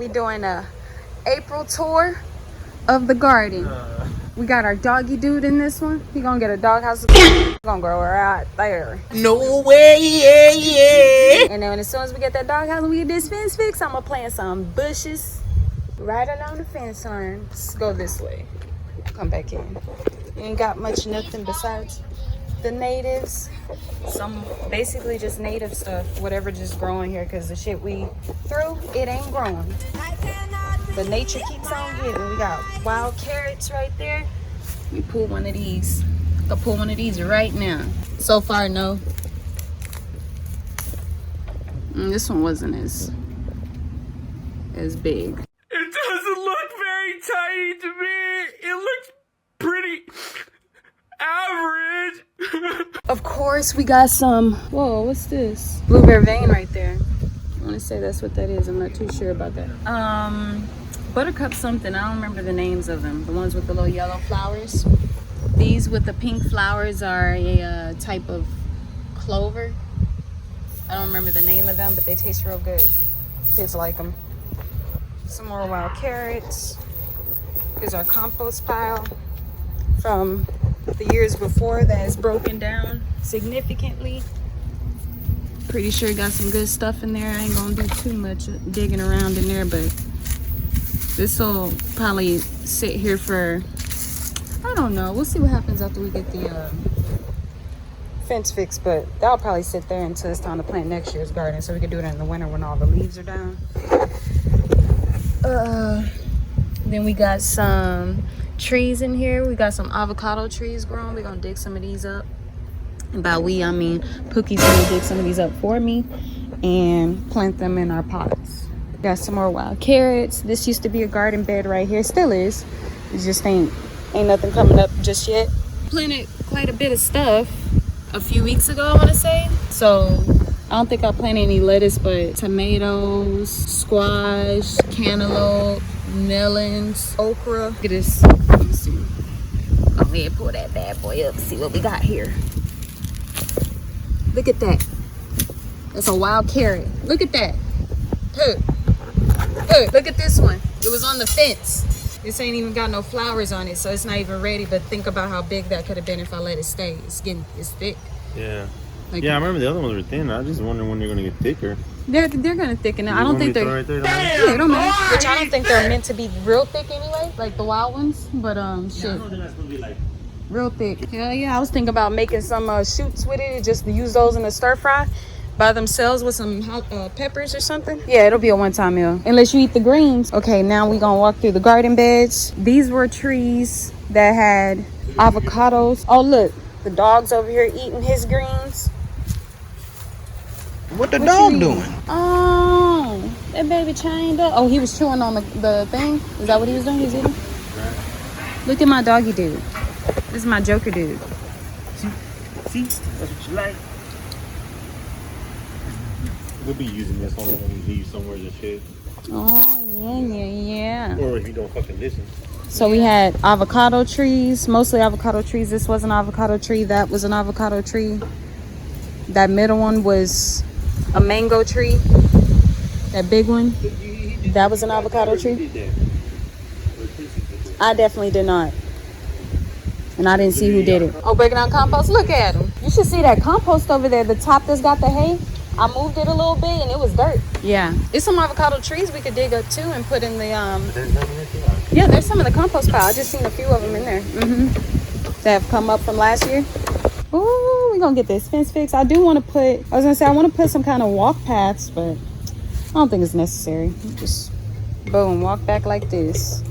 We doing a April tour of the garden. We got our doggy dude in this one. He gonna get a doghouse. Gonna grow right there. No way, yeah. And then as soon as we get that doghouse and we get this fence fixed, I'm gonna plant some bushes right along the fence line. Let's go this way. Come back in. Ain't got much nothing besides the natives. Some basically just native stuff, whatever just growing here, because the shit we threw, it ain't growing. But nature keeps on giving. We got wild carrots right there. We pull one of these. I can pull one of these right now. So far, no. This one wasn't as big. It doesn't look very tiny to me. It looks pretty average. Of course, we got some. Whoa, what's this? Blueberry vein right there. I want to say that's what that is. I'm not too sure about that. Buttercup something. I don't remember the names of them. The ones with the little yellow flowers. These with the pink flowers are a type of clover. I don't remember the name of them, but they taste real good. Kids like them. Some more wild carrots. Here's our compost pile from the years before that is broken down significantly. Pretty sure got some good stuff in there. I ain't gonna do too much digging around in there, but this will probably sit here for, I don't know. We'll see what happens after we get the fence fixed, but that'll probably sit there until it's time to plant next year's garden, so we can do it in the winter when all the leaves are down. Then we got some trees in here. We got some avocado trees growing. We're gonna dig some of these up. And by we, I mean Pookie's gonna dig some of these up for me and plant them in our pots. Got some more wild carrots. This used to be a garden bed right here. Still is. It just ain't nothing coming up just yet. Planted quite a bit of stuff a few weeks ago, I want to say. So I don't think I planted any lettuce, but tomatoes, squash, cantaloupe, melons, okra. Look at this. Let me see. Go ahead, pull that bad boy up. See what we got here. Look at that. That's a wild carrot. Look at that. Look at this one. It was on the fence. This ain't even got no flowers on it, so it's not even ready. But think about how big that could have been if I let it stay. It's thick. Yeah. Like, yeah, I remember the other ones were thin. I just wonder when they're gonna get thicker. They're gonna thicken it. I don't think they're. Right there, Yeah, they don't matter. Which I don't think they're meant to be real thick anyway, like the wild ones. But shit. Yeah, I know they're not supposed to be like Real thick. Hell yeah. I was thinking about making some shoots with it, just to use those in a stir fry by themselves with some hot peppers or something. Yeah, it'll be a one-time meal. Unless you eat the greens. Okay, now we're gonna walk through the garden beds. These were trees that had avocados. Oh, look. The dog's over here eating his greens. What the dog doing? Oh, that baby chained up. Oh, he was chewing on the thing? Is that what he was doing? He was eating? Look at my doggy dude. This is my Joker dude. See? That's what you like. We'll be using this only when we leave somewhere and shit. Oh, yeah. Or if you don't fucking listen. So we had avocado trees, mostly avocado trees. This was an avocado tree. That was an avocado tree. That middle one was a mango tree. That big one, that was an avocado tree. I definitely did not. And I didn't see who did it. Oh, breaking down compost? Look at him. You should see that compost over there, the top that's got the hay. I moved it a little bit and it was dirt. Yeah. It's some avocado trees we could dig up too and put in the yeah, there's some in the compost pile. I just seen a few of them in there. That have come up from last year. Ooh, we're gonna get this fence fixed. I do want to put, I want to put some kind of walk paths, but I don't think it's necessary. Just boom, walk back like this.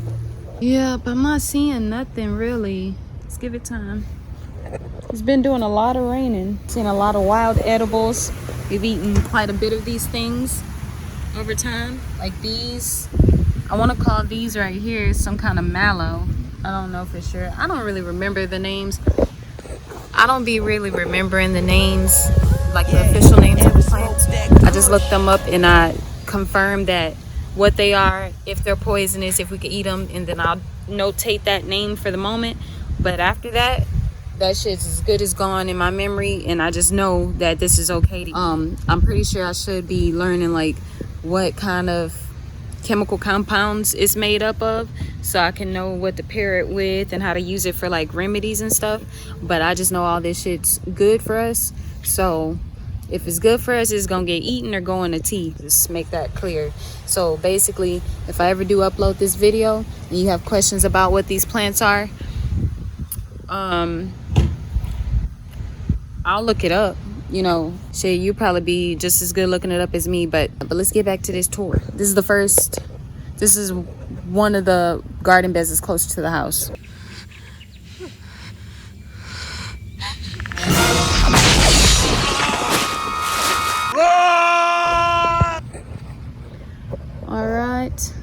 Yeah, but I'm not seeing nothing really. Let's give it time. It's been doing a lot of raining. Seen a lot of wild edibles. We've eaten quite a bit of these things over time, like these. I want to call these right here some kind of mallow. I don't know for sure. I don't really remember the names. I don't be really remembering the names, like the official names of the plants. I just looked them up and I confirmed that what they are, if they're poisonous, if we could eat them, and then I'll notate that name for the moment. But after that, that shit's as good as gone in my memory, and I just know that this is okay to I'm pretty sure I should be learning like what kind of chemical compounds it's made up of, so I can know what to pair it with and how to use it for like remedies and stuff. But I just know all this shit's good for us, so if it's good for us, it's gonna get eaten or go in the tea. Just make that clear. So basically, if I ever do upload this video and you have questions about what these plants are, I'll look it up. You know, shit, you probably be just as good looking it up as me. But let's get back to this tour. This is one of the garden beds that's close to the house. All right.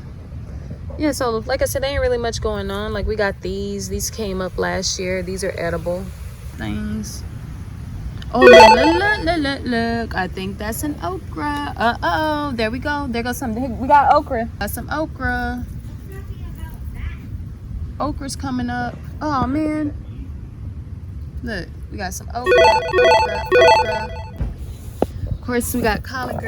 Yeah, so like I said, there ain't really much going on. Like, we got these came up last year. These are edible things. Oh, look, I think that's an okra. Uh-oh, there we go. There goes something. We got okra. Got some okra. Okra's coming up. Oh, man. Look, we got some okra. Of course, we got collard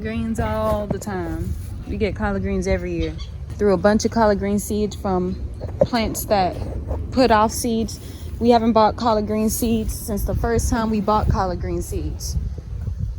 greens all the time. We get collard greens every year. Threw a bunch of collard green seeds from plants that put off seeds. We haven't bought collard green seeds since the first time we bought collard green seeds.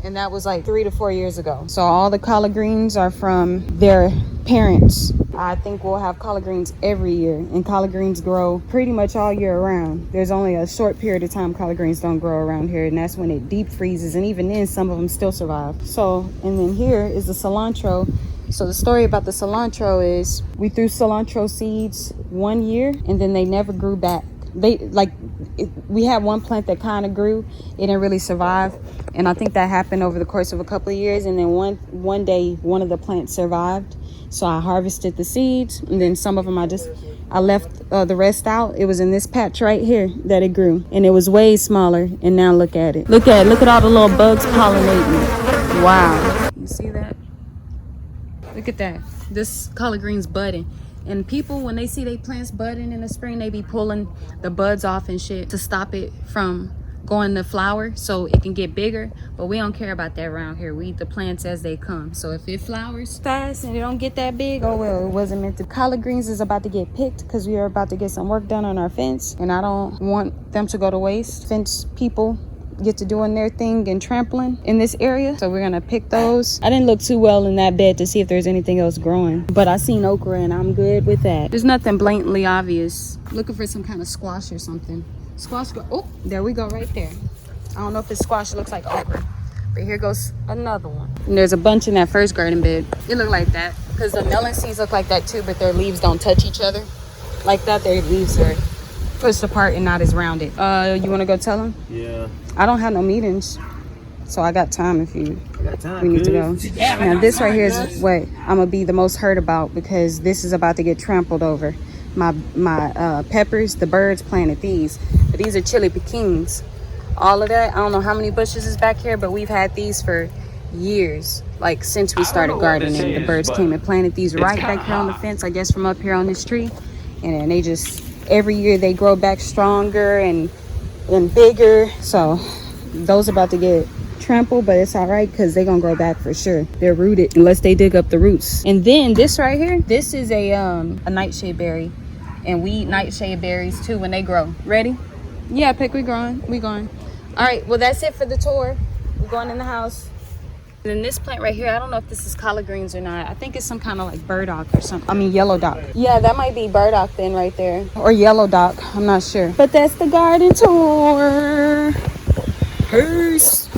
And that was like 3 to 4 years ago. So all the collard greens are from their parents. I think we'll have collard greens every year. And collard greens grow pretty much all year round. There's only a short period of time collard greens don't grow around here. And that's when it deep freezes. And even then, some of them still survive. So, and then here is the cilantro. So the story about the cilantro is we threw cilantro seeds 1 year and then they never grew back. We had one plant that kind of grew. It didn't really survive, and I think that happened over the course of a couple of years. And then one day one of the plants survived, so I harvested the seeds, and then some of them I left the rest out. It was in this patch right here that it grew, and it was way smaller. And now look at it. Look at all the little bugs pollinating. Wow, you see that? Look at that. This collard green's budding. And people, when they see they plants budding in the spring, they be pulling the buds off and shit to stop it from going to flower so it can get bigger. But we don't care about that around here. We eat the plants as they come. So if it flowers fast and it don't get that big, oh well, it wasn't meant to. Collard greens is about to get picked because we are about to get some work done on our fence. And I don't want them to go to waste. Fence people get to doing their thing and trampling in this area, so we're gonna pick those. I didn't look too well in that bed to see if there's anything else growing, but I seen okra and I'm good with that. There's nothing blatantly obvious. Looking for some kind of squash or something. Oh, there we go, right there. I don't know if it's squash, it looks like okra, but here goes another one. And there's a bunch in that first garden bed. It looked like that because the melon seeds look like that too, but their leaves don't touch each other like that. Their leaves are pushed apart and not as rounded. You want to go tell them? Yeah. I don't have no meetings, so I got time if we need to go. Yeah, now this right here is what I'm gonna be the most hurt about because this is about to get trampled over. My peppers, the birds planted these, but these are chili pekins. All of that, I don't know how many bushes is back here, but we've had these for years, like since we started gardening. The birds came and planted these right back here on the fence, I guess from up here on this tree, and then they just every year they grow back stronger and bigger. So those about to get trampled, but it's all right because they're gonna grow back for sure. They're rooted unless they dig up the roots. And then this right here, this is a nightshade berry, and we eat nightshade berries too when they grow. Ready? Yeah, Pick, we going. All right, well that's it for the tour. We're going in the house. And then this plant right here, I don't know if this is collard greens or not. I think it's some kind of like burdock or something. I mean yellow dock. Yeah, that might be burdock then right there, or yellow dock, I'm not sure. But that's the garden tour. Peace.